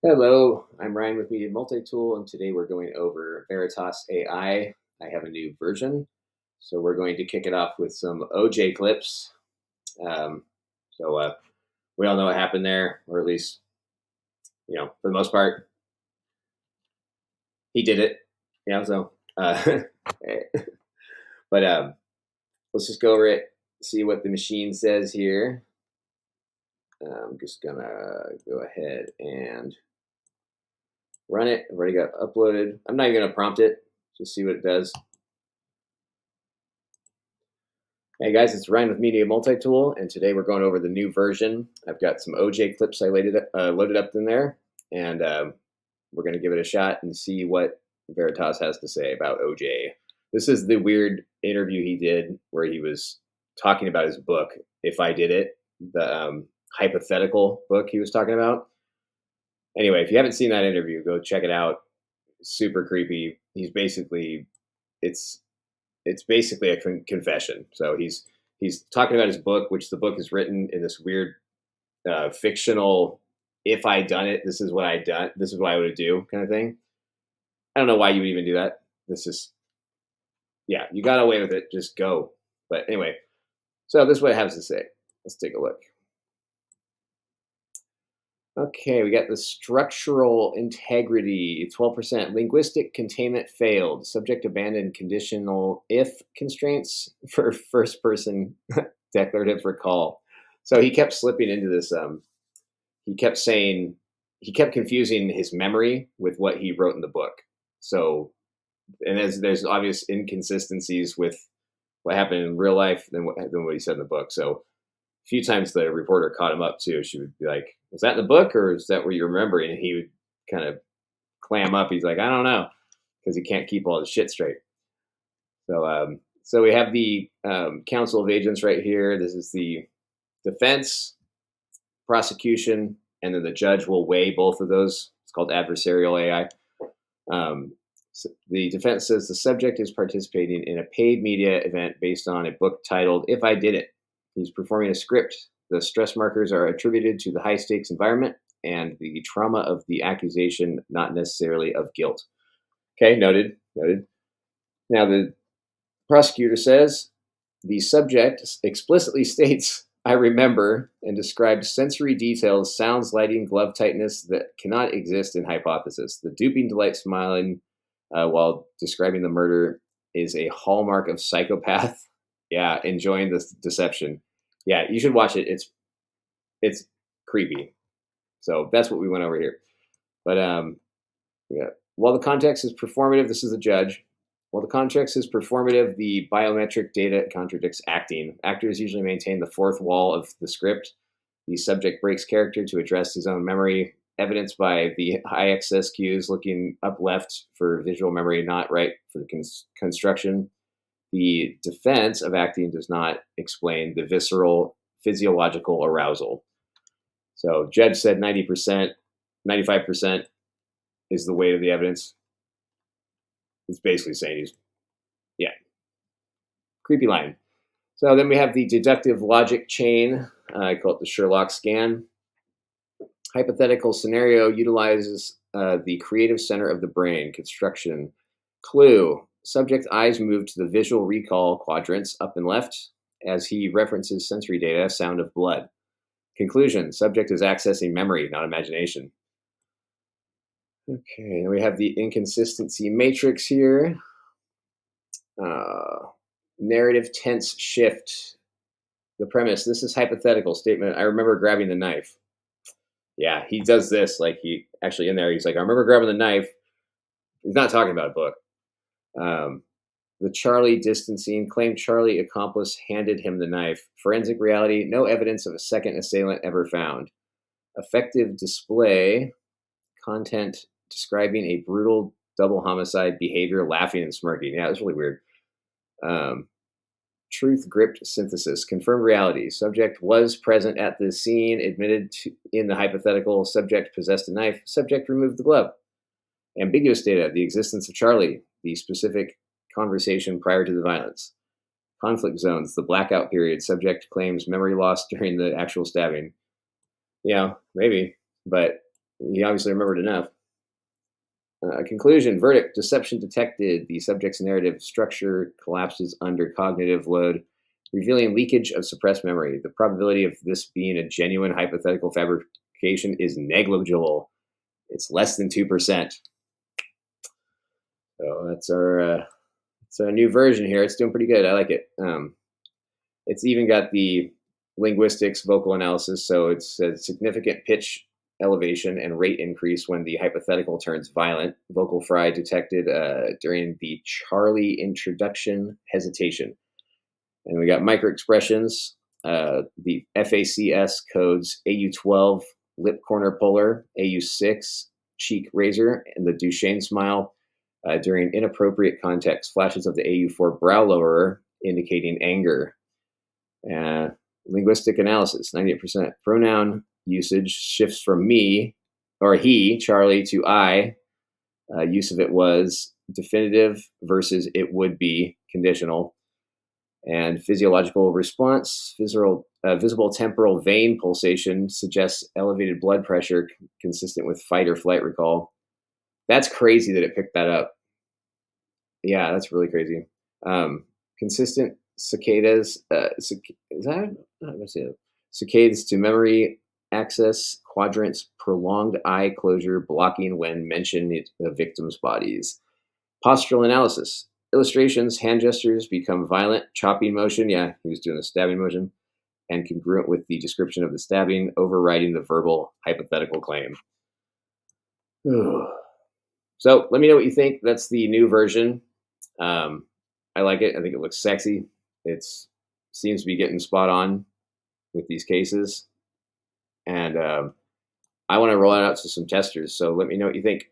Hello, I'm Ryan with Media Multi-Tool, and today we're going over Veritas AI. I have a new version, so we're going to kick it off with some OJ clips. Um, so we all know what happened there, or at least, for the most part, he did it. But let's just go over it, see what the machine says here. I'm just gonna go ahead and run it. I've already got uploaded. I'm not even gonna prompt it, just see what it does. Hey guys, it's Ryan with Media Multi-Tool, and today we're going over the new version. I've got some OJ clips I loaded up in there, and we're going to give it a shot and see what Veritas has to say about OJ. This is the weird interview he did where he was talking about his book, If I Did It, the hypothetical book he was talking about. Anyway, if you haven't seen that interview, go check it out. Super creepy. It's basically a confession. So he's talking about his book, which the book is written in this weird fictional. If I done it, this is what I done. This is what I would do, kind of thing. I don't know why you would even do that. You got away with it. Just go. But anyway, so this is what it has to say. Let's take a look. Okay, we got the structural integrity, 12%. Linguistic containment failed. Subject abandoned conditional if constraints for first person declarative recall. So he kept slipping into this. He kept confusing his memory with what he wrote in the book. So, and there's obvious inconsistencies with what happened in real life than what he said in the book. So, a few times the reporter caught him up too. She would be like, "Was that in the book, or is that what you're remembering?" And he would kind of clam up. He's like, "I don't know," because he can't keep all the shit straight. So we have the counsel of agents right here. This is the defense, prosecution, and then the judge will weigh both of those. It's called adversarial AI. So the defense says the subject is participating in a paid media event based on a book titled "If I Did It." He's performing a script. The stress markers are attributed to the high stakes environment and the trauma of the accusation, not necessarily of guilt. Okay, noted. Now the prosecutor says the subject explicitly states, "I remember," and describes sensory details, sounds, lighting, glove tightness that cannot exist in hypothesis. The duping delight smiling while describing the murder is a hallmark of psychopath. Yeah, enjoying this deception. Yeah, you should watch it. It's creepy. So that's what we went over here. But yeah, while the context is performative, this is the judge. While the context is performative, the biometric data contradicts acting. Actors usually maintain the fourth wall of the script. The subject breaks character to address his own memory, evidenced by the high excess cues looking up left for visual memory, not right for the construction. The defense of acting does not explain the visceral physiological arousal. So judge said 90%, 95% is the weight of the evidence. It's basically saying creepy line. So then we have the deductive logic chain. I call it the Sherlock scan. Hypothetical scenario utilizes the creative center of the brain. Construction. Clue. Subject eyes move to the visual recall quadrants up and left as he references sensory data, sound of blood. Conclusion. Subject is accessing memory, not imagination. Okay, and we have the inconsistency matrix here. Narrative tense shift. The premise. This is hypothetical statement. I remember grabbing the knife. Yeah, he does this. Like he actually in there, he's like, I remember grabbing the knife. He's not talking about a book. The Charlie distancing, claimed Charlie accomplice handed him the knife. Forensic reality, no evidence of a second assailant ever found. Effective display, content describing a brutal double homicide, behavior, laughing and smirking. Yeah, it was really weird. Truth gripped synthesis, confirmed reality. Subject was present at the scene, admitted in the hypothetical. Subject possessed a knife. Subject removed the glove. Ambiguous data, the existence of Charlie, the specific conversation prior to the violence. Conflict zones, the blackout period. Subject claims memory loss during the actual stabbing. Yeah, maybe, but He obviously remembered enough. Conclusion, verdict, deception detected. The subject's narrative structure collapses under cognitive load, revealing leakage of suppressed memory. The probability of this being a genuine hypothetical fabrication is negligible. It's less than 2%. So that's our new version here. It's doing pretty good. I like it. It's even got the linguistics, vocal analysis. So it's a significant pitch elevation and rate increase when the hypothetical turns violent. Vocal fry detected during the Charlie introduction hesitation. And we got micro expressions. The FACS codes AU12, lip corner puller, AU6, cheek raiser, and the Duchenne smile during inappropriate context. Flashes of the AU4 brow lowerer indicating anger. Linguistic analysis, 98%. Pronoun usage shifts from me or he, Charlie, to I. Use of it was definitive versus it would be conditional. And physiological response, visible temporal vein pulsation suggests elevated blood pressure consistent with fight or flight recall. That's crazy that it picked that up. Yeah, that's really crazy. Consistent cicadas, cicadas to memory access quadrants, prolonged eye closure, blocking when mentioning the victim's bodies. Postural analysis. Illustrations, hand gestures become violent, chopping motion. Yeah, he was doing a stabbing motion. And congruent with the description of the stabbing, overriding the verbal hypothetical claim. So let me know what you think. That's the new version. I like it. I think it looks sexy. It seems to be getting spot on with these cases. And I want to roll it out to some testers. So let me know what you think.